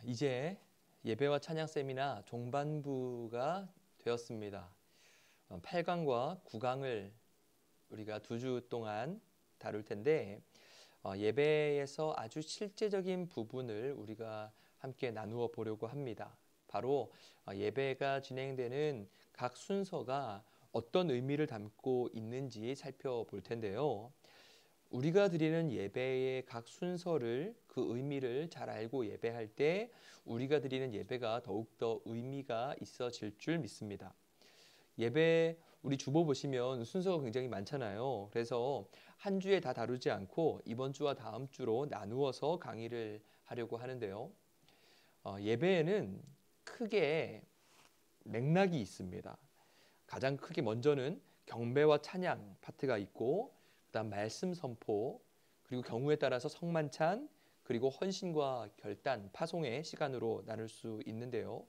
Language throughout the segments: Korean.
이제 예배와 찬양 세미나 종반부가 되었습니다. 8강과 9강을 우리가 2주 동안 다룰 텐데 예배에서 아주 실제적인 부분을 우리가 함께 나누어 보려고 합니다. 바로 예배가 진행되는 각 순서가 어떤 의미를 담고 있는지 살펴볼 텐데요. 우리가 드리는 예배의 각 순서를 그 의미를 잘 알고 예배할 때 우리가 드리는 예배가 더욱더 의미가 있어질 줄 믿습니다. 예배 우리 주보 보시면 순서가 굉장히 많잖아요. 그래서 한 주에 다 다루지 않고 이번 주와 다음 주로 나누어서 강의를 하려고 하는데요. 예배에는 크게 맥락이 있습니다. 가장 크게 먼저는 경배와 찬양 파트가 있고 그다음 말씀 선포, 그리고 경우에 따라서 성만찬, 그리고 헌신과 결단, 파송의 시간으로 나눌 수 있는데요.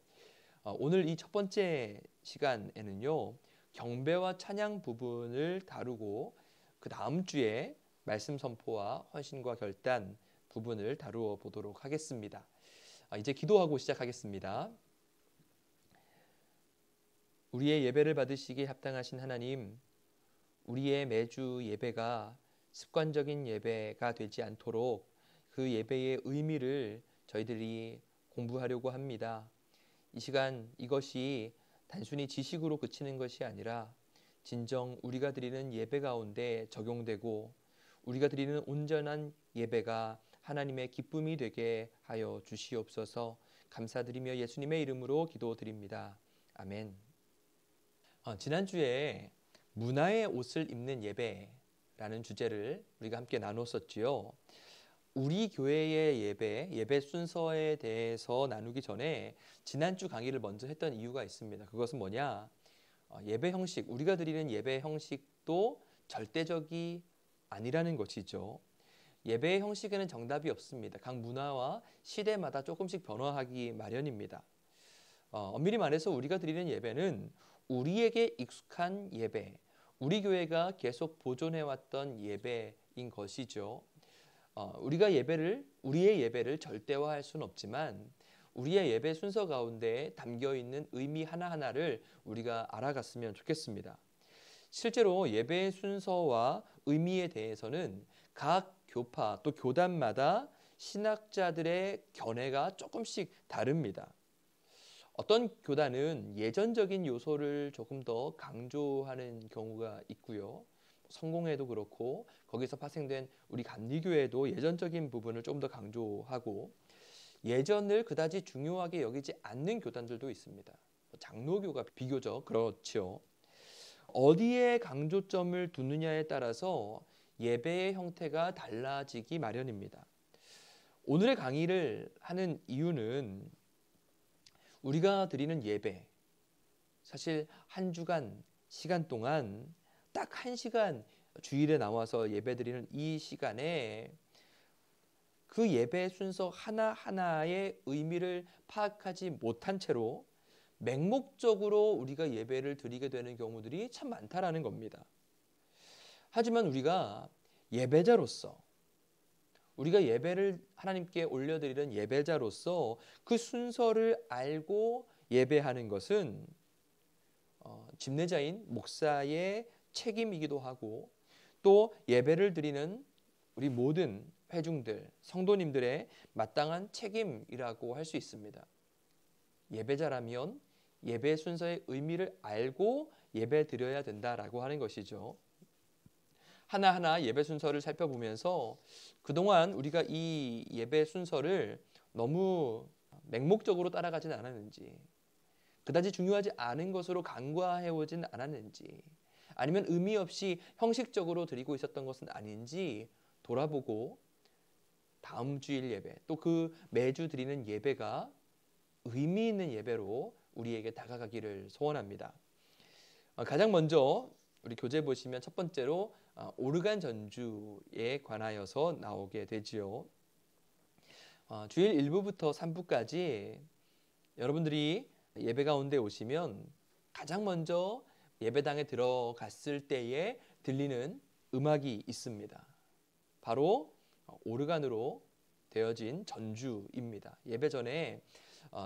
오늘 이 첫 번째 시간에는요, 경배와 찬양 부분을 다루고 그 다음 주에 말씀 선포와 헌신과 결단 부분을 다루어 보도록 하겠습니다. 이제 기도하고 시작하겠습니다. 우리의 예배를 받으시기에 합당하신 하나님, 우리의 매주 예배가 습관적인 예배가 되지 않도록 그 예배의 의미를 저희들이 공부하려고 합니다. 이 시간 이것이 단순히 지식으로 그치는 것이 아니라 진정 우리가 드리는 예배 가운데 적용되고 우리가 드리는 온전한 예배가 하나님의 기쁨이 되게 하여 주시옵소서. 감사드리며 예수님의 이름으로 기도드립니다. 아멘. 지난주에 문화의 옷을 입는 예배라는 주제를 우리가 함께 나눴었지요. 우리 교회의 예배 순서에 대해서 나누기 전에 지난주 강의를 먼저 했던 이유가 있습니다. 그것은 뭐냐? 예배 형식, 우리가 드리는 예배 형식도 절대적이 아니라는 것이죠. 예배의 형식에는 정답이 없습니다. 각 문화와 시대마다 조금씩 변화하기 마련입니다. 엄밀히 말해서 우리가 드리는 예배는 우리에게 익숙한 예배, 우리 교회가 계속 보존해왔던 예배인 것이죠. 우리의 예배를 절대화할 수는 없지만 우리의 예배 순서 가운데 담겨있는 의미 하나하나를 우리가 알아갔으면 좋겠습니다. 실제로 예배의 순서와 의미에 대해서는 각 교파 또 교단마다 신학자들의 견해가 조금씩 다릅니다. 어떤 교단은 예전적인 요소를 조금 더 강조하는 경우가 있고요. 성공회도 그렇고 거기서 파생된 우리 감리교회도 예전적인 부분을 좀 더 강조하고 예전을 그다지 중요하게 여기지 않는 교단들도 있습니다. 장로교가 비교적 그렇죠. 어디에 강조점을 두느냐에 따라서 예배의 형태가 달라지기 마련입니다. 오늘의 강의를 하는 이유는 우리가 드리는 예배, 사실 한 주간 시간 동안 딱 1시간 주일에 나와서 예배 드리는 이 시간에 그 예배 순서 하나하나의 의미를 파악하지 못한 채로 맹목적으로 우리가 예배를 드리게 되는 경우들이 참 많다라는 겁니다. 하지만 우리가 예배자로서 우리가 예배를 하나님께 올려드리는 예배자로서 그 순서를 알고 예배하는 것은 집례자인 목사의 책임이기도 하고 또 예배를 드리는 우리 모든 회중들, 성도님들의 마땅한 책임이라고 할 수 있습니다. 예배자라면 예배 순서의 의미를 알고 예배 드려야 된다라고 하는 것이죠. 하나하나 예배 순서를 살펴보면서 그동안 우리가 이 예배 순서를 너무 맹목적으로 따라가진 않았는지, 그다지 중요하지 않은 것으로 간과해오진 않았는지, 아니면 의미 없이 형식적으로 드리고 있었던 것은 아닌지 돌아보고 다음 주일 예배, 또 그 매주 드리는 예배가 의미 있는 예배로 우리에게 다가가기를 소원합니다. 가장 먼저 우리 교재 보시면 첫 번째로 오르간 전주에 관하여서 나오게 되지요. 주일 1부부터 3부까지 여러분들이 예배 가운데 오시면 가장 먼저 예배당에 들어갔을 때에 들리는 음악이 있습니다. 바로 오르간으로 되어진 전주입니다. 예배 전에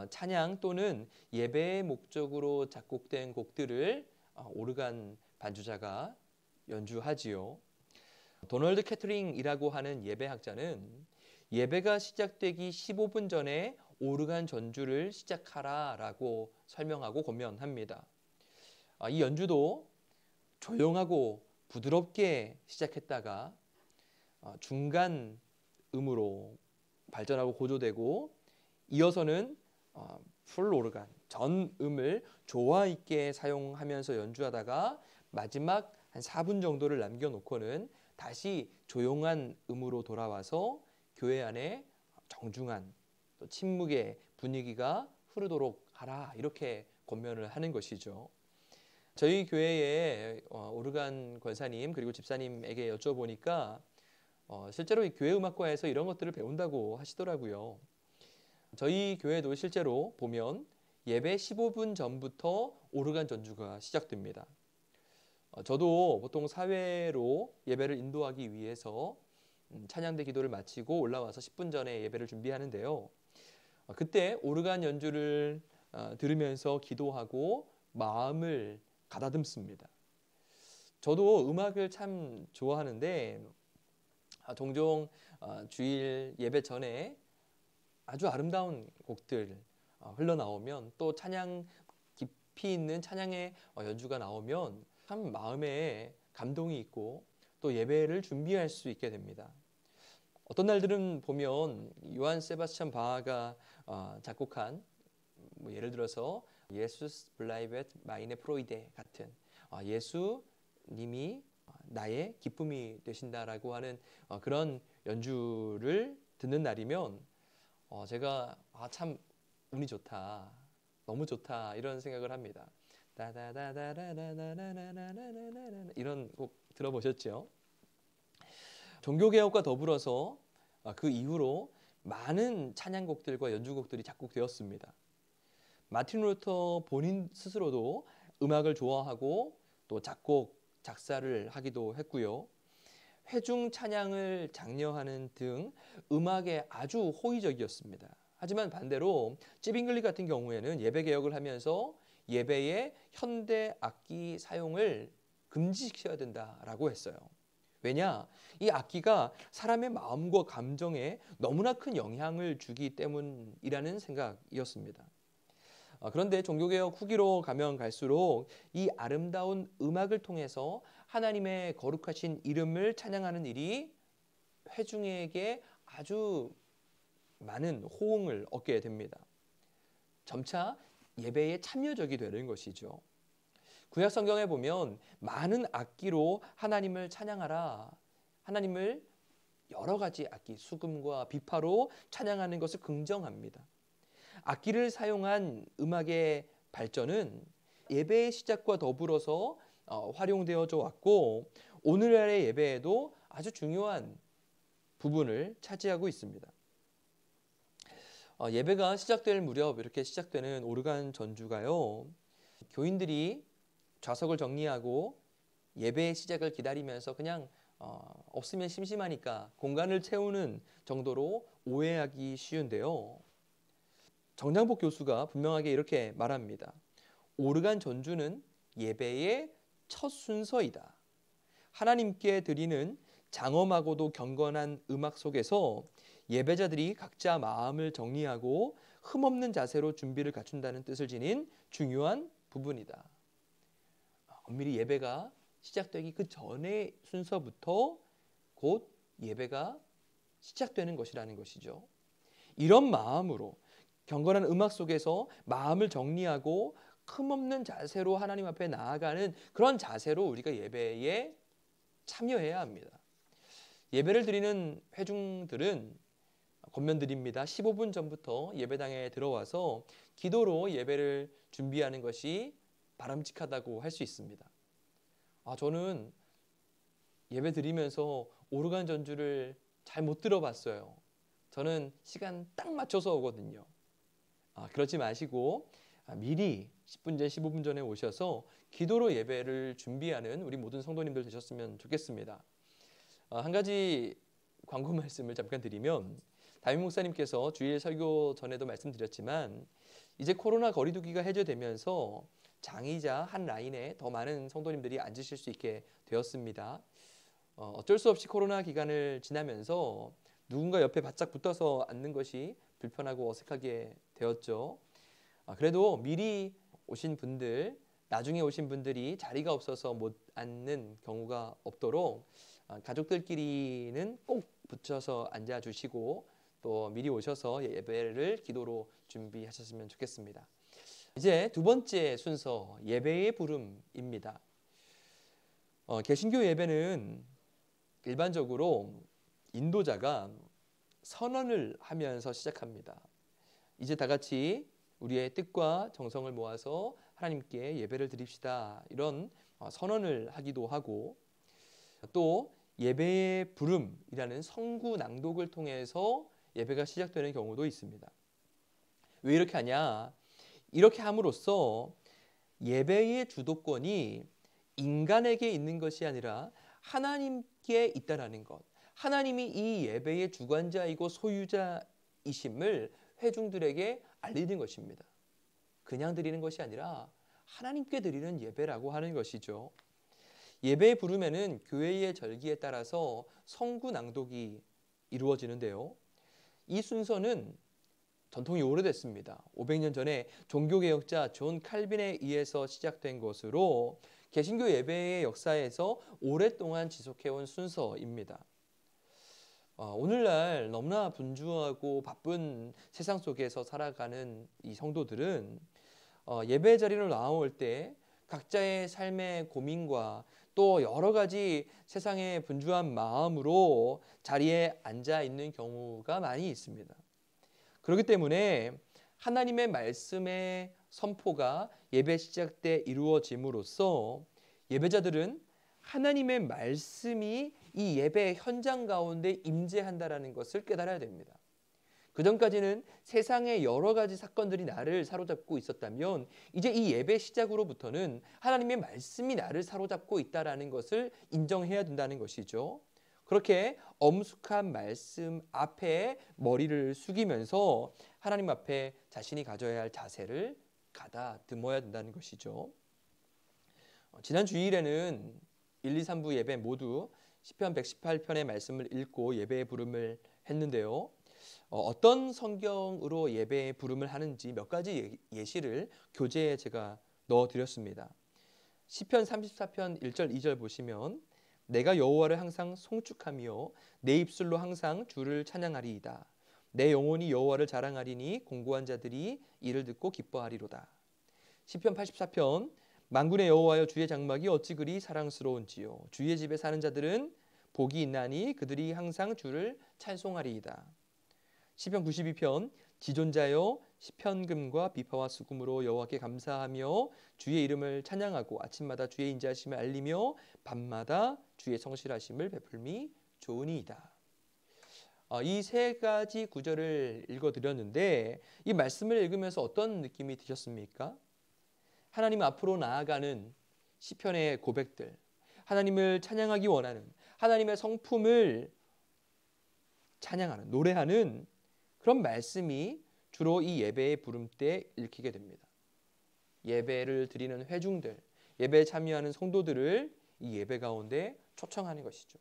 찬양 또는 예배의 목적으로 작곡된 곡들을 오르간 반주자가 연주하지요. 도널드 캐터링이라고 하는 예배학자는 예배가 시작되기 15분 전에 오르간 전주를 시작하라라고 설명하고 권면합니다. 이 연주도 조용하고 부드럽게 시작했다가 중간 음으로 발전하고 고조되고 이어서는 풀 오르간, 전 음을 조화 있게 사용하면서 연주하다가 마지막 한 4분 정도를 남겨놓고는 다시 조용한 음으로 돌아와서 교회 안에 정중한 또 침묵의 분위기가 흐르도록 하라 이렇게 권면을 하는 것이죠. 저희 교회의 오르간 권사님 그리고 집사님에게 여쭤보니까 실제로 이 교회 음악과에서 이런 것들을 배운다고 하시더라고요. 저희 교회도 실제로 보면 예배 15분 전부터 오르간 전주가 시작됩니다. 저도 보통 사회로 예배를 인도하기 위해서 찬양대 기도를 마치고 올라와서 10분 전에 예배를 준비하는데요. 그때 오르간 연주를 들으면서 기도하고 마음을 가다듬습니다. 저도 음악을 참 좋아하는데 종종 주일 예배 전에 아주 아름다운 곡들 흘러나오면 또 찬양 깊이 있는 찬양의 연주가 나오면 참 마음에 감동이 있고 또 예배를 준비할 수 있게 됩니다. 어떤 날들은 보면 요한 세바스찬 바하가 작곡한 예를 들어서 예수스 블라이베트 마이네 프로이데 같은 예수님이 나의 기쁨이 되신다라고 하는 그런 연주를 듣는 날이면 제가 참 운이 좋다, 너무 좋다 이런 생각을 합니다. 이런 곡 들어보셨죠? 종교개혁과 더불어서 그 이후로 많은 찬양곡들과 연주곡들이 작곡되었습니다. 마틴 루터 본인 스스로도 음악을 좋아하고 또 작곡, 작사를 하기도 했고요. 회중 찬양을 장려하는 등 음악에 아주 호의적이었습니다. 하지만 반대로 찌빙글리 같은 경우에는 예배 개혁을 하면서 예배의 현대 악기 사용을 금지시켜야 된다라고 했어요. 왜냐? 이 악기가 사람의 마음과 감정에 너무나 큰 영향을 주기 때문이라는 생각이었습니다. 그런데 종교개혁 후기로 가면 갈수록 이 아름다운 음악을 통해서 하나님의 거룩하신 이름을 찬양하는 일이 회중에게 아주 많은 호응을 얻게 됩니다. 점차 예배에 참여적이 되는 것이죠. 구약 성경에 보면 많은 악기로 하나님을 찬양하라. 하나님을 여러 가지 악기, 수금과 비파로 찬양하는 것을 긍정합니다. 악기를 사용한 음악의 발전은 예배의 시작과 더불어서 활용되어져 왔고 오늘날의 예배에도 아주 중요한 부분을 차지하고 있습니다. 예배가 시작될 무렵 이렇게 시작되는 오르간 전주가요. 교인들이 좌석을 정리하고 예배의 시작을 기다리면서 그냥 없으면 심심하니까 공간을 채우는 정도로 오해하기 쉬운데요. 정장복 교수가 분명하게 이렇게 말합니다. 오르간 전주는 예배의 첫 순서이다. 하나님께 드리는 장엄하고도 경건한 음악 속에서 예배자들이 각자 마음을 정리하고 흠없는 자세로 준비를 갖춘다는 뜻을 지닌 중요한 부분이다. 엄밀히 예배가 시작되기 그 전의 순서부터 곧 예배가 시작되는 것이라는 것이죠. 이런 마음으로 경건한 음악 속에서 마음을 정리하고 흠없는 자세로 하나님 앞에 나아가는 그런 자세로 우리가 예배에 참여해야 합니다. 예배를 드리는 회중들은 권면드립니다. 15분 전부터 예배당에 들어와서 기도로 예배를 준비하는 것이 바람직하다고 할 수 있습니다. 저는 예배 드리면서 오르간 전주를 잘 못 들어봤어요. 저는 시간 딱 맞춰서 오거든요. 그러지 마시고 미리 10분 전, 15분 전에 오셔서 기도로 예배를 준비하는 우리 모든 성도님들 되셨으면 좋겠습니다. 한 가지 광고 말씀을 잠깐 드리면 담임 목사님께서 주일 설교 전에도 말씀드렸지만 이제 코로나 거리두기가 해제되면서 장이자 한 라인에 더 많은 성도님들이 앉으실 수 있게 되었습니다. 어쩔 수 없이 코로나 기간을 지나면서 누군가 옆에 바짝 붙어서 앉는 것이 불편하고 어색하게 되었죠. 그래도 미리 오신 분들, 나중에 오신 분들이 자리가 없어서 못 앉는 경우가 없도록 가족들끼리는 꼭 붙여서 앉아주시고 또 미리 오셔서 예배를 기도로 준비하셨으면 좋겠습니다. 이제 두 번째 순서, 예배의 부름입니다. 개신교 예배는 일반적으로 인도자가 선언을 하면서 시작합니다. 이제 다 같이 우리의 뜻과 정성을 모아서 하나님께 예배를 드립시다. 이런 선언을 하기도 하고 또 예배의 부름이라는 성구 낭독을 통해서 예배가 시작되는 경우도 있습니다. 왜 이렇게 하냐? 이렇게 함으로써 예배의 주도권이 인간에게 있는 것이 아니라 하나님께 있다라는 것, 하나님이 이 예배의 주관자이고 소유자이심을 회중들에게 알리는 것입니다. 그냥 드리는 것이 아니라 하나님께 드리는 예배라고 하는 것이죠. 예배의 부름에는 교회의 절기에 따라서 성구 낭독이 이루어지는데요. 이 순서는 전통이 오래됐습니다. 500년 전에 종교개혁자 존 칼빈에 의해서 시작된 것으로 개신교 예배의 역사에서 오랫동안 지속해온 순서입니다. 오늘날 너무나 분주하고 바쁜 세상 속에서 살아가는 이 성도들은 예배 자리로 나올 때 각자의 삶의 고민과 또 여러 가지 세상의 분주한 마음으로 자리에 앉아 있는 경우가 많이 있습니다. 그렇기 때문에 하나님의 말씀의 선포가 예배 시작 때 이루어짐으로써 예배자들은 하나님의 말씀이 이 예배 현장 가운데 임재한다라는 것을 깨달아야 됩니다. 그전까지는 세상의 여러 가지 사건들이 나를 사로잡고 있었다면 이제 이 예배 시작으로부터는 하나님의 말씀이 나를 사로잡고 있다라는 것을 인정해야 된다는 것이죠. 그렇게 엄숙한 말씀 앞에 머리를 숙이면서 하나님 앞에 자신이 가져야 할 자세를 가다듬어야 된다는 것이죠. 지난 주일에는 1, 2, 3부 예배 모두 시편 118편의 말씀을 읽고 예배의 부름을 했는데요. 어떤 성경으로 예배의 부름을 하는지 몇 가지 예시를 교재에 제가 넣어드렸습니다. 시편 34편 1절 2절 보시면 내가 여호와를 항상 송축하며 내 입술로 항상 주를 찬양하리이다. 내 영혼이 여호와를 자랑하리니 공고한 자들이 이를 듣고 기뻐하리로다. 시편 84편 만군의 여호와여 주의 장막이 어찌 그리 사랑스러운지요. 주의 집에 사는 자들은 복이 있나니 그들이 항상 주를 찬송하리이다. 시편 92편 지존자여 시편금과 비파와 수금으로 여호와께 감사하며 주의 이름을 찬양하고 아침마다 주의 인자하심을 알리며 밤마다 주의 성실하심을 베풀미 좋으니이다. 이 세 가지 구절을 읽어드렸는데 이 말씀을 읽으면서 어떤 느낌이 드셨습니까? 하나님 앞으로 나아가는 시편의 고백들, 하나님을 찬양하기 원하는 하나님의 성품을 찬양하는, 노래하는 그런 말씀이 주로 이 예배의 부름 때 읽히게 됩니다. 예배를 드리는 회중들, 예배에 참여하는 성도들을 이 예배 가운데 초청하는 것이죠.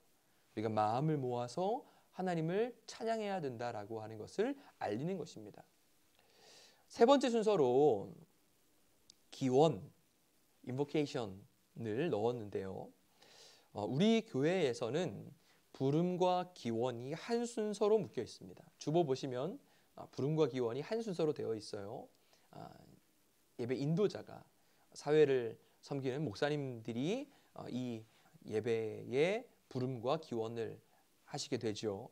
우리가 마음을 모아서 하나님을 찬양해야 된다라고 하는 것을 알리는 것입니다. 세 번째 순서로 기원, 인보케이션을 넣었는데요. 우리 교회에서는 부름과 기원이 한 순서로 묶여 있습니다. 주보 보시면 부름과 기원이 한 순서로 되어 있어요. 예배 인도자가 사회를 섬기는 목사님들이 이 예배의 부름과 기원을 하시게 되죠.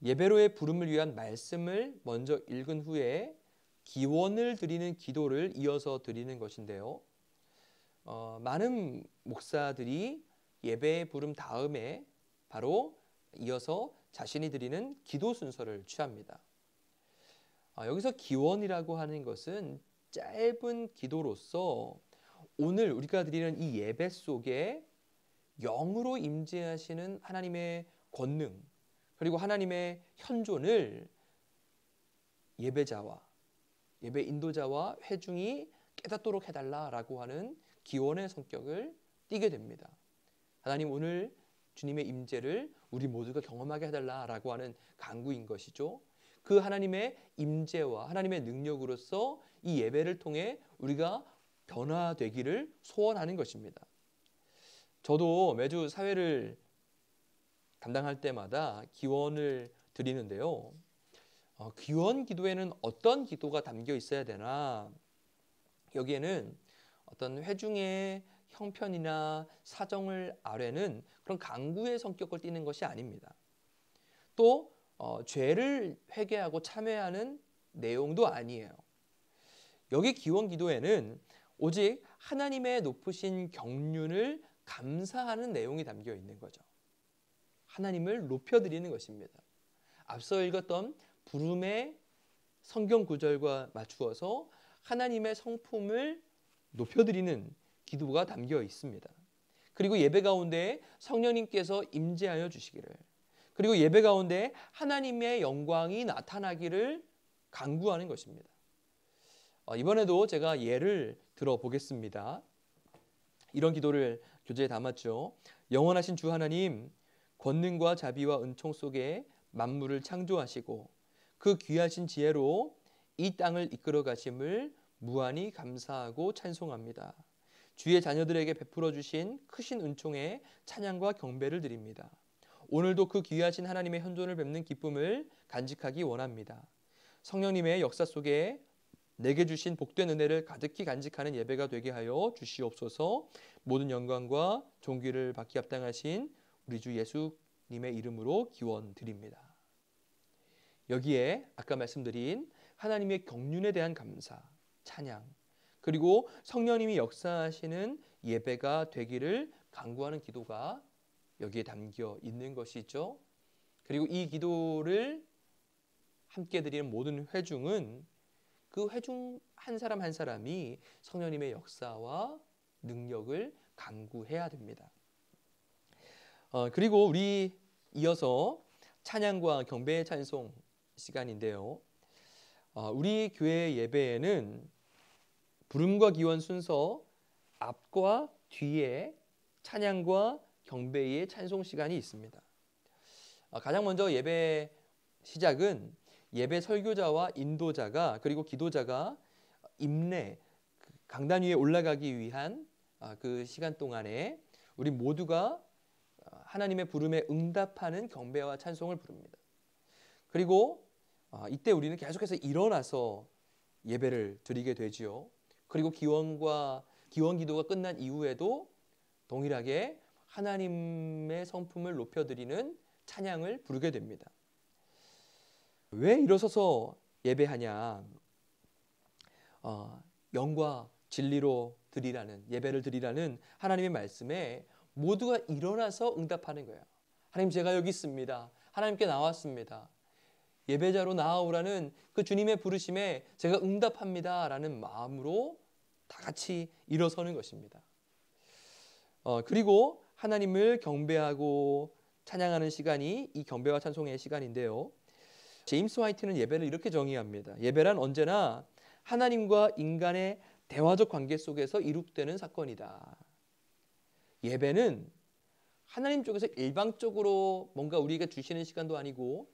예배로의 부름을 위한 말씀을 먼저 읽은 후에 기원을 드리는 기도를 이어서 드리는 것인데요. 많은 목사들이 예배의 부름 다음에 바로 이어서 자신이 드리는 기도 순서를 취합니다. 여기서 기원이라고 하는 것은 짧은 기도로서 오늘 우리가 드리는 이 예배 속에 영으로 임재하시는 하나님의 권능, 그리고 하나님의 현존을 예배자와 예배 인도자와 회중이 깨닫도록 해달라라고 하는 기원의 성격을 띠게 됩니다. 하나님 오늘 주님의 임재를 우리 모두가 경험하게 해달라라고 하는 간구인 것이죠. 그 하나님의 임재와 하나님의 능력으로서 이 예배를 통해 우리가 변화되기를 소원하는 것입니다. 저도 매주 사회를 담당할 때마다 기원을 드리는데요. 기원 기도에는 어떤 기도가 담겨 있어야 되나? 여기에는 어떤 회중의 형편이나 사정을 아뢰는 그런 강구의 성격을 띠는 것이 아닙니다. 또 죄를 회개하고 참회하는 내용도 아니에요. 여기 기원 기도에는 오직 하나님의 높으신 경륜을 감사하는 내용이 담겨 있는 거죠. 하나님을 높여드리는 것입니다. 앞서 읽었던 부름의 성경 구절과 맞추어서 하나님의 성품을 높여드리는 기도가 담겨 있습니다. 그리고 예배 가운데 성령님께서 임재하여 주시기를, 그리고 예배 가운데 하나님의 영광이 나타나기를 간구하는 것입니다. 이번에도 제가 예를 들어보겠습니다. 이런 기도를 교재에 담았죠. 영원하신 주 하나님, 권능과 자비와 은총 속에 만물을 창조하시고 그 귀하신 지혜로 이 땅을 이끌어 가심을 무한히 감사하고 찬송합니다. 주의 자녀들에게 베풀어 주신 크신 은총에 찬양과 경배를 드립니다. 오늘도 그 귀하신 하나님의 현존을 뵙는 기쁨을 간직하기 원합니다. 성령님의 역사 속에 내게 주신 복된 은혜를 가득히 간직하는 예배가 되게 하여 주시옵소서. 모든 영광과 존귀를 받기 합당하신 우리 주 예수님의 이름으로 기원 드립니다. 여기에 아까 말씀드린 하나님의 경륜에 대한 감사, 찬양, 그리고 성령님이 역사하시는 예배가 되기를 간구하는 기도가 여기에 담겨 있는 것이죠. 그리고 이 기도를 함께 드리는 모든 회중은 그 회중 한 사람 한 사람이 성령님의 역사와 능력을 간구해야 됩니다. 그리고 우리 이어서 찬양과 경배의 찬송 시간인데요. 우리 교회 예배에는 부름과 기원 순서 앞과 뒤에 찬양과 경배의 찬송 시간이 있습니다. 가장 먼저 예배 시작은 예배 설교자와 인도자가 그리고 기도자가 임례 강단 위에 올라가기 위한 그 시간 동안에 우리 모두가 하나님의 부름에 응답하는 경배와 찬송을 부릅니다. 그리고 이때 우리는 계속해서 일어나서 예배를 드리게 되지요. 그리고 기원 기도가 끝난 이후에도 동일하게 하나님의 성품을 높여드리는 찬양을 부르게 됩니다. 왜 일어서서 예배하냐? 영과 진리로 드리라는 예배를 드리라는 하나님의 말씀에 모두가 일어나서 응답하는 거예요. 하나님, 제가 여기 있습니다. 하나님께 나왔습니다. 예배자로 나아오라는 그 주님의 부르심에 제가 응답합니다 라는 마음으로 다 같이 일어서는 것입니다. 그리고 하나님을 경배하고 찬양하는 시간이 이 경배와 찬송의 시간인데요. 제임스 화이트는 예배를 이렇게 정의합니다. 예배란 언제나 하나님과 인간의 대화적 관계 속에서 이룩되는 사건이다. 예배는 하나님 쪽에서 일방적으로 뭔가 우리가 주시는 시간도 아니고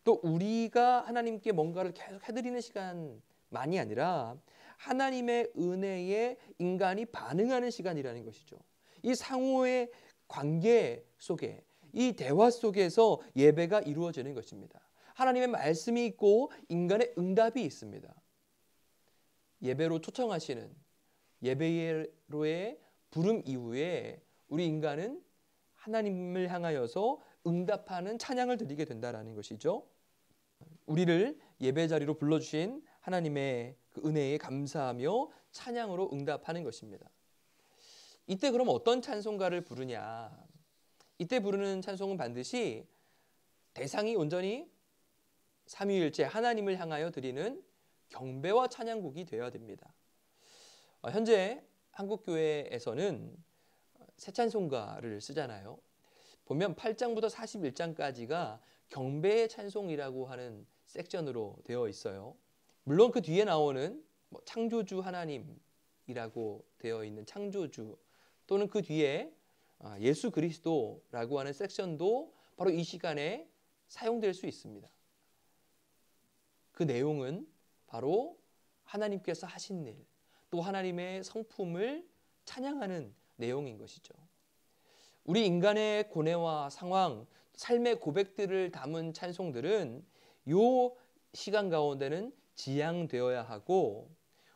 또 우리가 하나님께 뭔가를 계속 해드리는 시간만이 아니라 하나님의 은혜에 인간이 반응하는 시간이라는 것이죠. 이 상호의 관계 속에, 이 대화 속에서 예배가 이루어지는 것입니다. 하나님의 말씀이 있고 인간의 응답이 있습니다. 예배로 초청하시는 예배로의 부름 이후에 우리 인간은 하나님을 향하여서 응답하는 찬양을 드리게 된다는 것이죠. 우리를 예배 자리로 불러주신 하나님의 그 은혜에 감사하며 찬양으로 응답하는 것입니다. 이때 그럼 어떤 찬송가를 부르냐? 이때 부르는 찬송은 반드시 대상이 온전히 삼위일체 하나님을 향하여 드리는 경배와 찬양곡이 되어야 됩니다. 현재 한국교회에서는 새 찬송가를 쓰잖아요. 보면 8장부터 41장까지가 경배의 찬송이라고 하는 섹션으로 되어 있어요. 물론 그 뒤에 나오는 창조주 하나님이라고 되어 있는 창조주, 또는 그 뒤에 예수 그리스도라고 하는 섹션도 바로 이 시간에 사용될 수 있습니다. 그 내용은 바로 하나님께서 하신 일, 또 하나님의 성품을 찬양하는 내용인 것이죠. 우리 인간의 고뇌와 상황, 삶의 고백들을 담은 찬송들은 이 시간 가운데는 지향되어야 하고,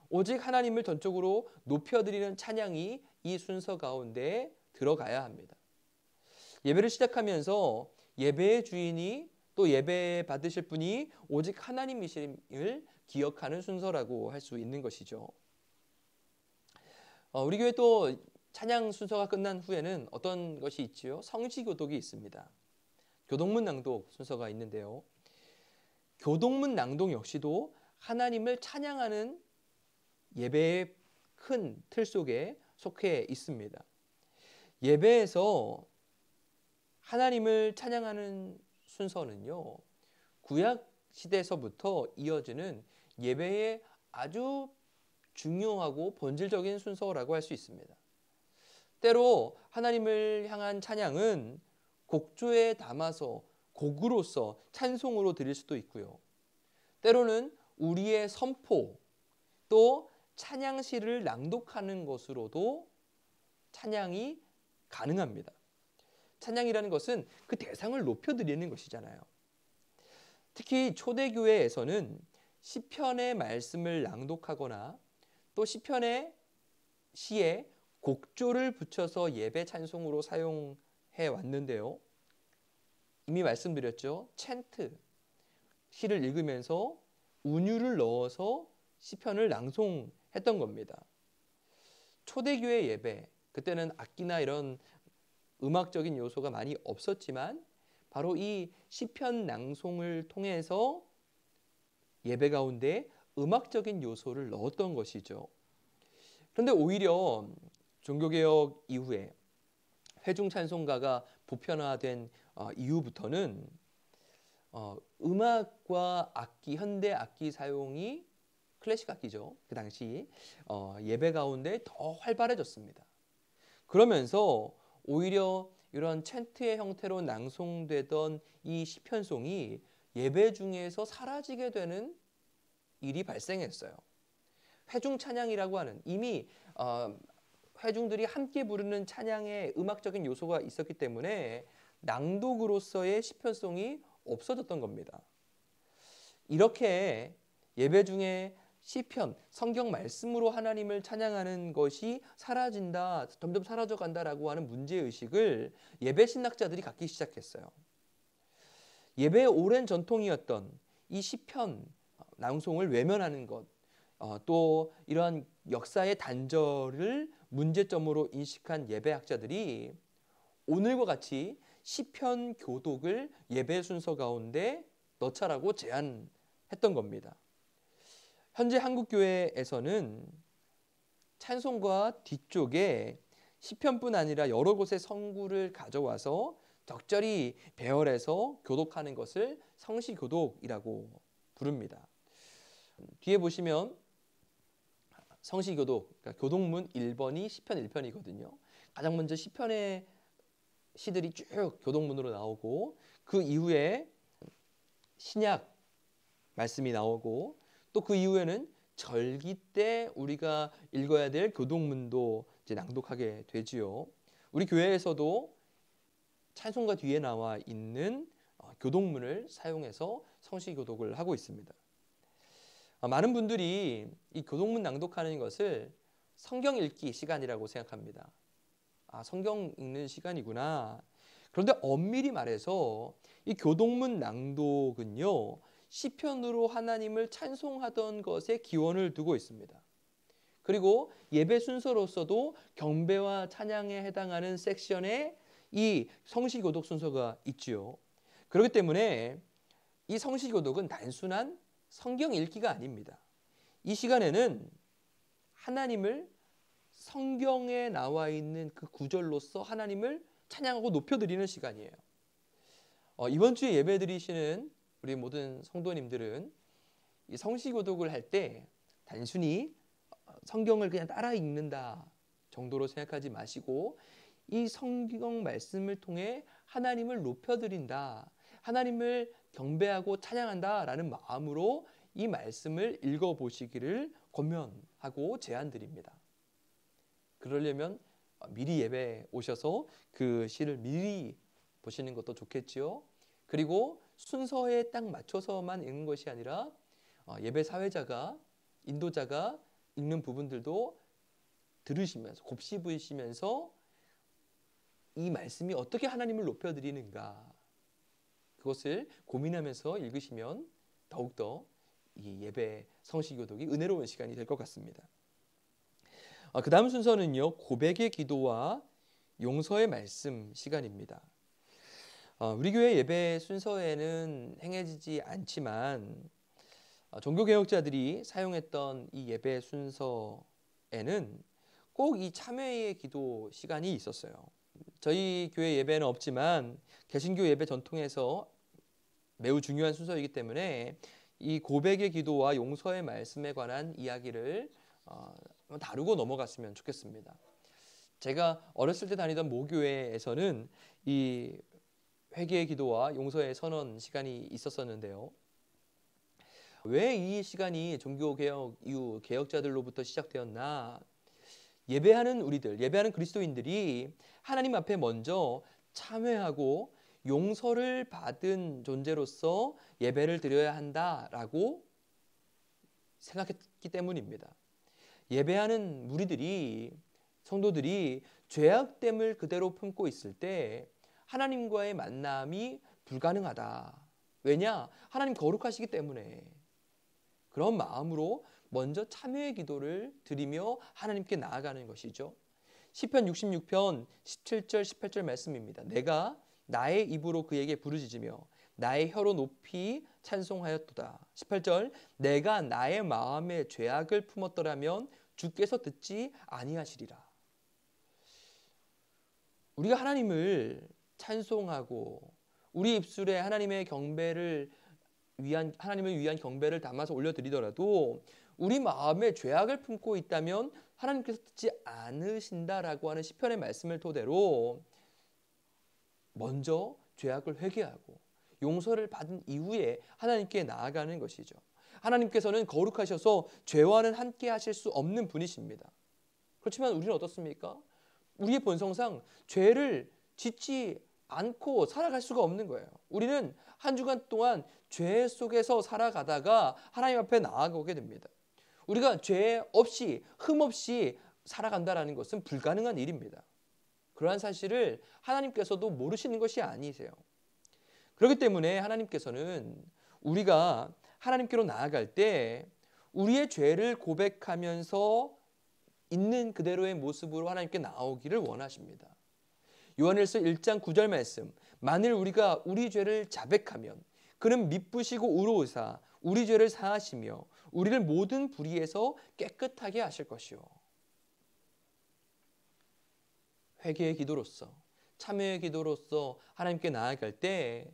오직 하나님을 전적으로 높여드리는 찬양이 이 순서 가운데 들어가야 합니다. 예배를 시작하면서 예배의 주인이, 또 예배 받으실 분이 오직 하나님이심을 기억하는 순서라고 할 수 있는 것이죠. 우리 교회 또 찬양 순서가 끝난 후에는 어떤 것이 있지요? 성시교독이 있습니다. 교동문 낭독 순서가 있는데요. 교동문 낭독 역시도 하나님을 찬양하는 예배의 큰 틀 속에 속해 있습니다. 예배에서 하나님을 찬양하는 순서는요, 구약 시대에서부터 이어지는 예배의 아주 중요하고 본질적인 순서라고 할 수 있습니다. 때로 하나님을 향한 찬양은 곡조에 담아서 곡으로서 찬송으로 드릴 수도 있고요. 때로는 우리의 선포, 또 찬양시를 낭독하는 것으로도 찬양이 가능합니다. 찬양이라는 것은 그 대상을 높여드리는 것이잖아요. 특히 초대교회에서는 시편의 말씀을 낭독하거나 또 시편의 시에 곡조를 붙여서 예배 찬송으로 사용해 왔는데요. 이미 말씀드렸죠. 챈트, 시를 읽으면서 운율을 넣어서 시편을 낭송했던 겁니다. 초대교회 예배, 그때는 악기나 이런 음악적인 요소가 많이 없었지만 바로 이 시편 낭송을 통해서 예배 가운데 음악적인 요소를 넣었던 것이죠. 그런데 오히려 종교개혁 이후에 회중 찬송가가 보편화된 이후부터는 음악과 악기, 현대 악기 사용이, 클래식 악기죠, 그 당시 예배 가운데 더 활발해졌습니다. 그러면서 오히려 이런 챈트의 형태로 낭송되던 이 시편송이 예배 중에서 사라지게 되는 일이 발생했어요. 회중 찬양이라고 하는, 이미 회중들이 함께 부르는 찬양의 음악적인 요소가 있었기 때문에 낭독으로서의 시편송이 없어졌던 겁니다. 이렇게 예배 중에 시편, 성경 말씀으로 하나님을 찬양하는 것이 사라진다, 점점 사라져간다라고 하는 문제의식을 예배 신학자들이 갖기 시작했어요. 예배의 오랜 전통이었던 이 시편 낭송을 외면하는 것, 또 이러한 역사의 단절을 문제점으로 인식한 예배학자들이 오늘과 같이 시편 교독을 예배 순서 가운데 넣자라고 제안했던 겁니다. 현재 한국교회에서는 찬송가 뒤쪽에 시편뿐 아니라 여러 곳의 성구를 가져와서 적절히 배열해서 교독하는 것을 성시교독이라고 부릅니다. 뒤에 보시면 성시교독, 그러니까 교독문 1번이 시편 1편이거든요. 가장 먼저 시편의 시들이 쭉 교독문으로 나오고, 그 이후에 신약 말씀이 나오고, 또 그 이후에는 절기 때 우리가 읽어야 될 교독문도 이제 낭독하게 되지요. 우리 교회에서도 찬송가 뒤에 나와 있는 교독문을 사용해서 성시교독을 하고 있습니다. 많은 분들이 이 교독문 낭독하는 것을 성경 읽기 시간이라고 생각합니다. 성경 읽는 시간이구나. 그런데 엄밀히 말해서 이 교독문 낭독은요, 시편으로 하나님을 찬송하던 것에 기원을 두고 있습니다. 그리고 예배 순서로서도 경배와 찬양에 해당하는 섹션에 이 성시교독 순서가 있지요. 그렇기 때문에 이 성시교독은 단순한 성경 읽기가 아닙니다. 이 시간에는 하나님을 성경에 나와 있는 그 구절로서 하나님을 찬양하고 높여드리는 시간이에요. 이번 주에 예배 드리시는 우리 모든 성도님들은 이 성시교독을 할 때 단순히 성경을 그냥 따라 읽는다 정도로 생각하지 마시고 이 성경 말씀을 통해 하나님을 높여드린다, 하나님을 경배하고 찬양한다라는 마음으로 이 말씀을 읽어보시기를 권면하고 제안드립니다. 그러려면 미리 예배 오셔서 그 시를 미리 보시는 것도 좋겠지요. 그리고 순서에 딱 맞춰서만 읽는 것이 아니라 예배 사회자가, 인도자가 읽는 부분들도 들으시면서 곱씹으시면서 이 말씀이 어떻게 하나님을 높여드리는가, 그것을 고민하면서 읽으시면 더욱더 이 예배 성시교독이 은혜로운 시간이 될 것 같습니다. 그 다음 순서는요, 고백의 기도와 용서의 말씀 시간입니다. 우리 교회 예배 순서에는 행해지지 않지만 종교개혁자들이 사용했던 이 예배 순서에는 꼭 이 참회의 기도 시간이 있었어요. 저희 교회 예배는 없지만 개신교 예배 전통에서 매우 중요한 순서이기 때문에 이 고백의 기도와 용서의 말씀에 관한 이야기를 다루고 넘어갔으면 좋겠습니다. 제가 어렸을 때 다니던 모교회에서는 이 회개의 기도와 용서의 선언 시간이 있었었는데요. 왜 이 시간이 종교개혁 이후 개혁자들로부터 시작되었나? 예배하는 우리들, 예배하는 그리스도인들이 하나님 앞에 먼저 참회하고 용서를 받은 존재로서 예배를 드려야 한다라고 생각했기 때문입니다. 예배하는 무리들이, 성도들이 죄악됨을 그대로 품고 있을 때 하나님과의 만남이 불가능하다. 왜냐? 하나님 거룩하시기 때문에. 그런 마음으로 먼저 참회의 기도를 드리며 하나님께 나아가는 것이죠. 시편 66편 17절 18절 말씀입니다. 내가 나의 입으로 그에게 부르짖으며 나의 혀로 높이 찬송하였도다. 18절 내가 나의 마음에 죄악을 품었더라면 주께서 듣지 아니하시리라. 우리가 하나님을 찬송하고 우리 입술에 하나님을 위한 경배를 담아서 올려드리더라도 우리 마음에 죄악을 품고 있다면 하나님께서 듣지 않으신다라고 하는 시편의 말씀을 토대로 먼저 죄악을 회개하고 용서를 받은 이후에 하나님께 나아가는 것이죠. 하나님께서는 거룩하셔서 죄와는 함께 하실 수 없는 분이십니다. 그렇지만 우리는 어떻습니까? 우리의 본성상 죄를 짓지 않고 살아갈 수가 없는 거예요. 우리는 한 주간 동안 죄 속에서 살아가다가 하나님 앞에 나아가게 됩니다. 우리가 죄 없이, 흠 없이 살아간다는 것은 불가능한 일입니다. 그러한 사실을 하나님께서도 모르시는 것이 아니세요. 그렇기 때문에 하나님께서는 우리가 하나님께로 나아갈 때 우리의 죄를 고백하면서 있는 그대로의 모습으로 하나님께 나오기를 원하십니다. 요한일서 1장 9절 말씀, 만일 우리가 우리 죄를 자백하면 그는 미쁘시고 의로우사 우리 죄를 사하시며 우리를 모든 불의에서 깨끗하게 하실 것이요. 회개의 기도로서, 참회의 기도로서 하나님께 나아갈 때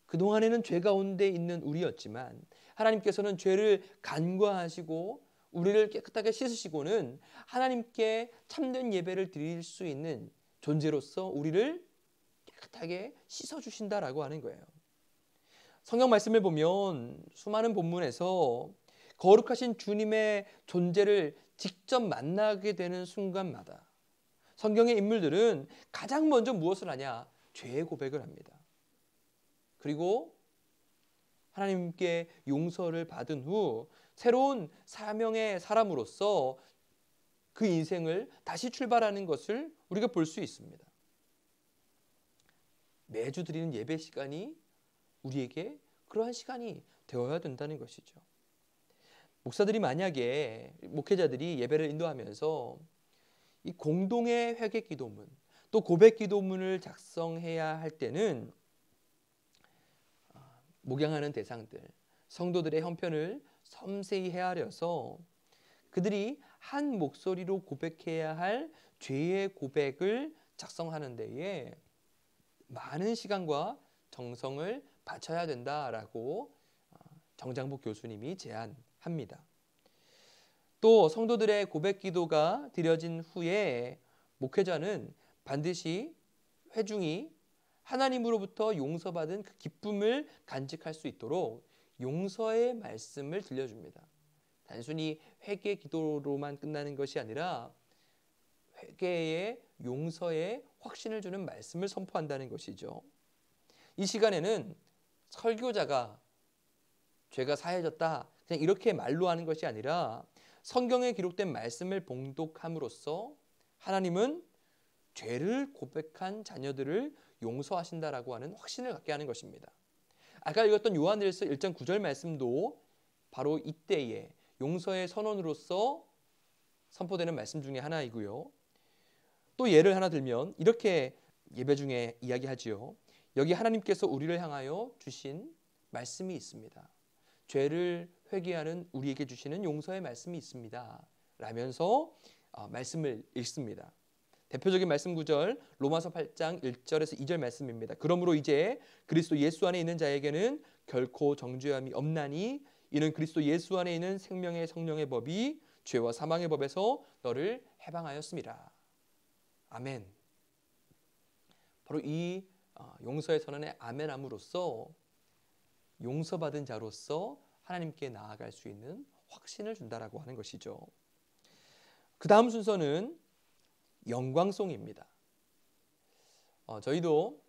그동안에는 죄 가운데 있는 우리였지만 하나님께서는 죄를 간과하시고 우리를 깨끗하게 씻으시고는 하나님께 참된 예배를 드릴 수 있는 존재로서 우리를 깨끗하게 씻어주신다라고 하는 거예요. 성경 말씀을 보면 수많은 본문에서 거룩하신 주님의 존재를 직접 만나게 되는 순간마다 성경의 인물들은 가장 먼저 무엇을 하냐? 죄의 고백을 합니다. 그리고 하나님께 용서를 받은 후 새로운 사명의 사람으로서 그 인생을 다시 출발하는 것을 우리가 볼 수 있습니다. 매주 드리는 예배 시간이 우리에게 그러한 시간이 되어야 된다는 것이죠. 목사들이 만약에 목회자들이 예배를 인도하면서 이 공동의 회개 기도문 또 고백 기도문을 작성해야 할 때는 목양하는 대상들, 성도들의 형편을 섬세히 헤아려서 그들이 한 목소리로 고백해야 할 죄의 고백을 작성하는 데에 많은 시간과 정성을 바쳐야 된다라고 정장복 교수님이 제안합니다. 또 성도들의 고백 기도가 드려진 후에 목회자는 반드시 회중이 하나님으로부터 용서받은 그 기쁨을 간직할 수 있도록 용서의 말씀을 들려줍니다. 단순히 회개 기도로만 끝나는 것이 아니라 회개의 용서의 확신을 주는 말씀을 선포한다는 것이죠. 이 시간에는 설교자가 죄가 사해졌다 그냥 이렇게 말로 하는 것이 아니라 성경에 기록된 말씀을 봉독함으로써 하나님은 죄를 고백한 자녀들을 용서하신다라고 하는 확신을 갖게 하는 것입니다. 아까 읽었던 요한일서 1장 9절 말씀도 바로 이때의 용서의 선언으로서 선포되는 말씀 중에 하나이고요. 또 예를 하나 들면 이렇게 예배 중에 이야기하지요. 여기 하나님께서 우리를 향하여 주신 말씀이 있습니다. 죄를 회개하는 우리에게 주시는 용서의 말씀이 있습니다. 라면서 말씀을 읽습니다. 대표적인 말씀 구절 로마서 8장 1절에서 2절 말씀입니다. 그러므로 이제 그리스도 예수 안에 있는 자에게는 결코 정죄함이 없나니 이는 그리스도 예수 안에 있는 생명의 성령의 법이 죄와 사망의 법에서 너를 해방하였습니다. 아멘. 바로 이 용서의 선언에 아멘함으로써 용서받은 자로서 하나님께 나아갈 수 있는 확신을 준다라고 하는 것이죠. 그 다음 순서는 영광송입니다. 저희도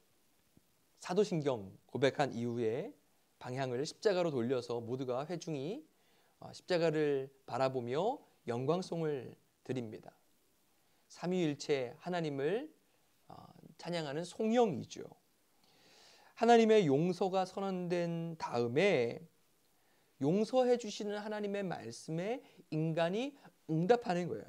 사도신경 고백한 이후에 방향을 십자가로 돌려서 모두가 회중이 십자가를 바라보며 영광송을 드립니다. 삼위일체 하나님을 찬양하는 송영이죠. 하나님의 용서가 선언된 다음에 용서해 주시는 하나님의 말씀에 인간이 응답하는 거예요.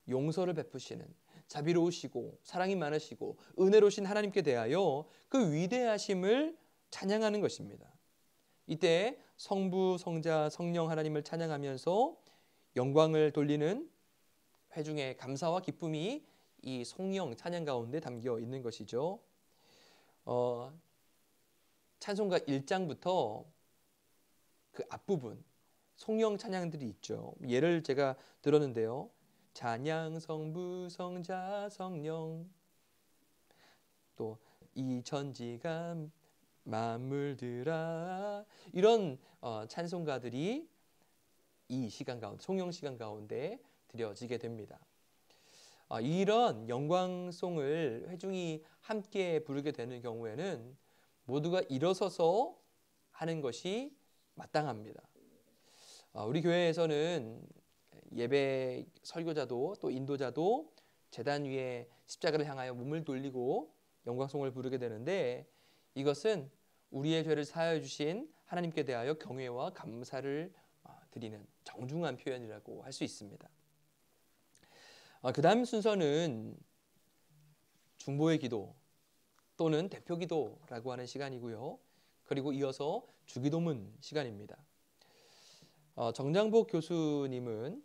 용서를 베푸시는 자비로우시고 사랑이 많으시고 은혜로우신 하나님께 대하여 그 위대하심을 찬양하는 것입니다. 이때 성부, 성자, 성령 하나님을 찬양하면서 영광을 돌리는 회중의 감사와 기쁨이 이 송영 찬양 가운데 담겨 있는 것이죠. 찬송가 1장부터 그 앞부분 송영 찬양들이 있죠. 예를 제가 들었는데요. 찬양 성부 성자 성령 또 이 천지가 만물들아 이런 찬송가들이 이 시간 가운데 송영 시간 가운데 드려지게 됩니다. 이런 영광송을 회중이 함께 부르게 되는 경우에는 모두가 일어서서 하는 것이 마땅합니다. 우리 교회에서는 예배 설교자도 또 인도자도 제단 위에 십자가를 향하여 몸을 돌리고 영광송을 부르게 되는데 이것은 우리의 죄를 사하여 주신 하나님께 대하여 경외와 감사를 드리는 정중한 표현이라고 할 수 있습니다. 그 다음 순서는 중보의 기도 또는 대표 기도라고 하는 시간이고요. 그리고 이어서 주기도문 시간입니다. 정장복 교수님은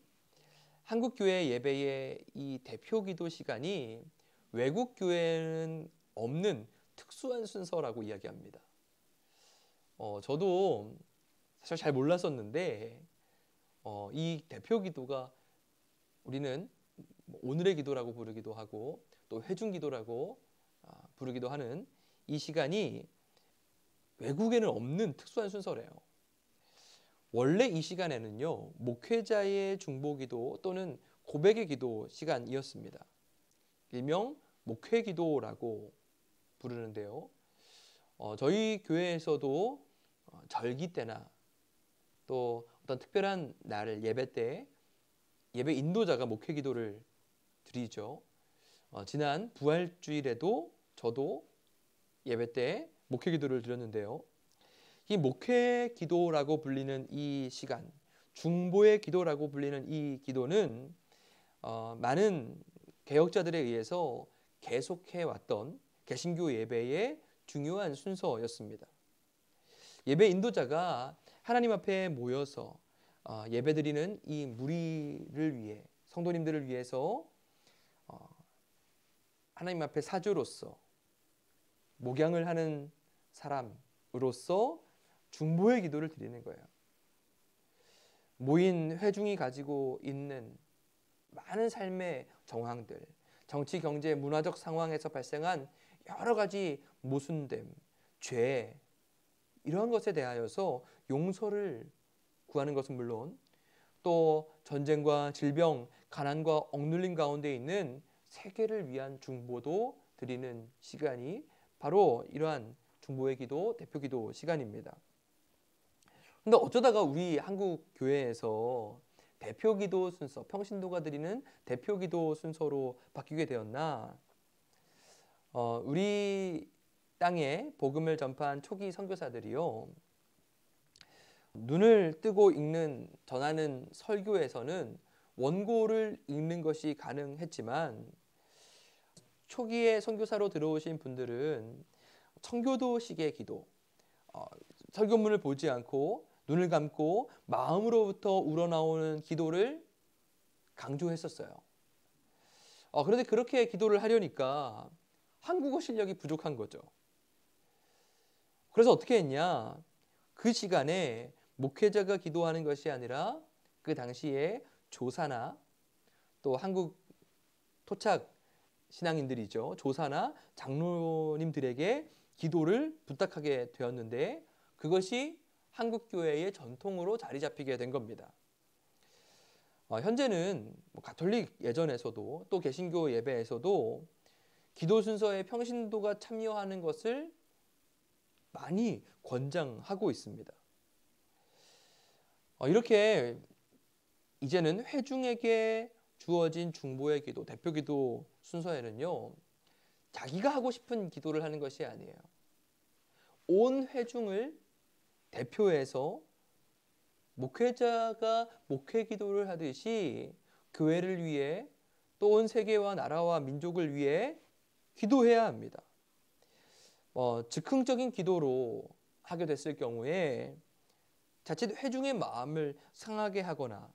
한국교회 예배의 이 대표 기도 시간이 외국 교회는 없는 특수한 순서라고 이야기합니다. 저도 사실 잘 몰랐었는데 이 대표 기도가 우리는 오늘의 기도라고 부르기도 하고 또 회중 기도라고 부르기도 하는 이 시간이 외국에는 없는 특수한 순서래요. 원래 이 시간에는요 목회자의 중보기도 또는 고백의 기도 시간이었습니다. 일명 목회기도라고 부르는데요. 저희 교회에서도 절기 때나 또 어떤 특별한 날을 예배 때 예배 인도자가 목회기도를 드리죠. 지난 부활주일에도 저도 예배 때 목회기도를 드렸는데요. 이 목회기도라고 불리는 이 시간, 중보의 기도라고 불리는 이 기도는 많은 개혁자들에 의해서 계속해왔던 개신교 예배의 중요한 순서였습니다. 예배 인도자가 하나님 앞에 모여서 예배드리는 이 무리를 위해 성도님들을 위해서 하나님 앞에 사조로서 목양을 하는 사람으로서 중보의 기도를 드리는 거예요. 모인 회중이 가지고 있는 많은 삶의 정황들, 정치, 경제, 문화적 상황에서 발생한 여러 가지 모순됨, 죄, 이러한 것에 대하여서 용서를 구하는 것은 물론 또 전쟁과 질병, 가난과 억눌림 가운데 있는 세계를 위한 중보도 드리는 시간이 바로 이러한 중보의 기도, 대표 기도 시간입니다. 근데 어쩌다가 우리 한국 교회에서 대표 기도 순서, 평신도가 드리는 대표 기도 순서로 바뀌게 되었나? 우리 땅에 복음을 전파한 초기 선교사들이요, 눈을 뜨고 전하는 설교에서는 원고를 읽는 것이 가능했지만 초기에 선교사로 들어오신 분들은 청교도식의 기도, 설교문을 보지 않고 눈을 감고 마음으로부터 우러나오는 기도를 강조했었어요. 그런데 그렇게 기도를 하려니까 한국어 실력이 부족한 거죠. 그래서 어떻게 했냐? 그 시간에 목회자가 기도하는 것이 아니라 그 당시에 조사나 또 한국 토착 신앙인들이죠. 조사나 장로님들에게 기도를 부탁하게 되었는데 그것이 한국 교회의 전통으로 자리 잡히게 된 겁니다. 현재는 가톨릭 예전에서도 또 개신교 예배에서도 기도 순서에 평신도가 참여하는 것을 많이 권장하고 있습니다. 이렇게 이제는 회중에게 주어진 중보의 기도, 대표 기도 순서에는요, 자기가 하고 싶은 기도를 하는 것이 아니에요. 온 회중을 대표해서 목회자가 목회 기도를 하듯이 교회를 위해 또 온 세계와 나라와 민족을 위해 기도해야 합니다. 즉흥적인 기도로 하게 됐을 경우에 자칫 회중의 마음을 상하게 하거나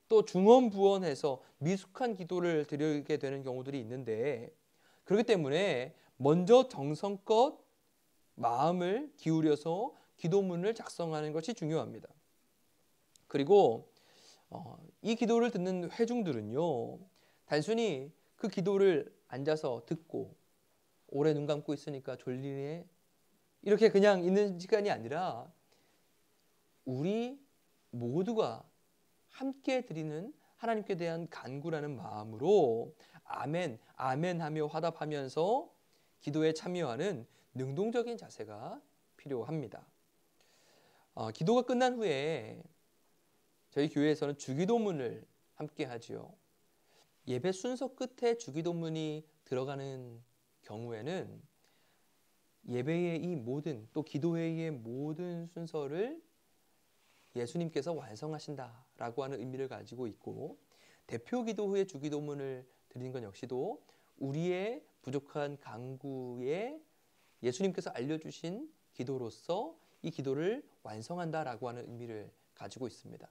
또 중언부언해서 미숙한 기도를 드리게 되는 경우들이 있는데, 그렇기 때문에 먼저 정성껏 마음을 기울여서 기도문을 작성하는 것이 중요합니다. 그리고 이 기도를 듣는 회중들은요, 단순히 그 기도를 앉아서 듣고 오래 눈 감고 있으니까 졸리네 이렇게 그냥 있는 시간이 아니라 우리 모두가 함께 드리는 하나님께 대한 간구라는 마음으로 아멘, 아멘 하며 화답하면서 기도에 참여하는 능동적인 자세가 필요합니다. 기도가 끝난 후에 저희 교회에서는 주기도문을 함께 하지요. 예배 순서 끝에 주기도문이 들어가는 경우에는 예배의 이 모든 또 기도회의 모든 순서를 예수님께서 완성하신다라고 하는 의미를 가지고 있고, 대표 기도 후에 주기도문을 드리는 것 역시도 우리의 부족한 간구에 예수님께서 알려주신 기도로서 이 기도를 완성한다라고 하는 의미를 가지고 있습니다.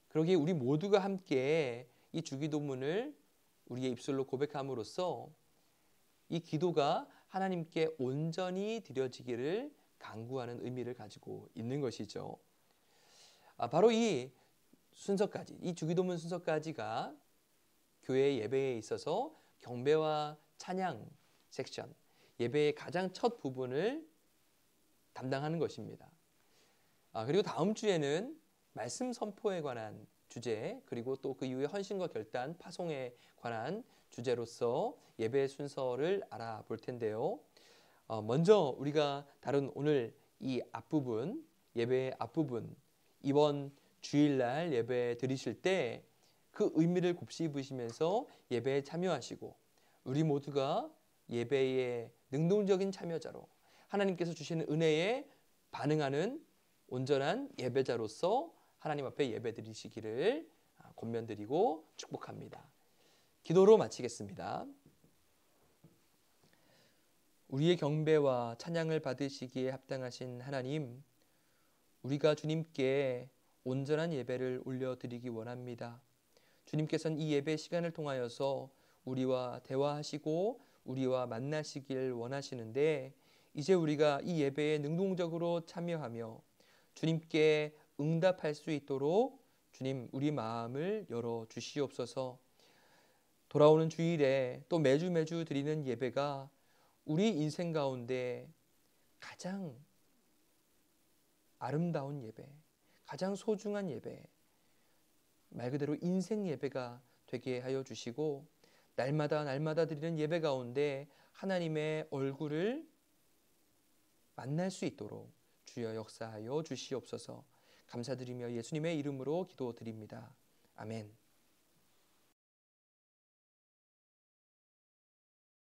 그러기에 우리 모두가 함께 이 주기도문을 우리의 입술로 고백함으로써 이 기도가 하나님께 온전히 드려지기를 간구하는 의미를 가지고 있는 것이죠. 바로 이 순서까지, 이 주기도문 순서까지가 교회 예배에 있어서 경배와 찬양 섹션, 예배의 가장 첫 부분을 담당하는 것입니다. 그리고 다음 주에는 말씀 선포에 관한 주제, 그리고 또 그 이후에 헌신과 결단, 파송에 관한 주제로서 예배 순서를 알아볼 텐데요. 먼저 우리가 다룬 오늘 이 앞부분, 예배의 앞부분, 이번 주일날 예배 드리실 때 그 의미를 곱씹으시면서 예배에 참여하시고 우리 모두가 예배의 능동적인 참여자로 하나님께서 주시는 은혜에 반응하는 온전한 예배자로서 하나님 앞에 예배 드리시기를 권면드리고 축복합니다. 기도로 마치겠습니다. 우리의 경배와 찬양을 받으시기에 합당하신 하나님, 우리가 주님께 온전한 예배를 올려드리기 원합니다. 주님께서는 이 예배 시간을 통하여서 우리와 대화하시고 우리와 만나시길 원하시는데 이제 우리가 이 예배에 능동적으로 참여하며 주님께 응답할 수 있도록 주님 우리 마음을 열어 주시옵소서. 돌아오는 주일에 또 매주 드리는 예배가 우리 인생 가운데 가장 아름다운 예배, 가장 소중한 예배, 말 그대로 인생 예배가 되게 하여 주시고 날마다 드리는 예배 가운데 하나님의 얼굴을 만날 수 있도록 주여 역사하여 주시옵소서. 감사드리며 예수님의 이름으로 기도드립니다. 아멘.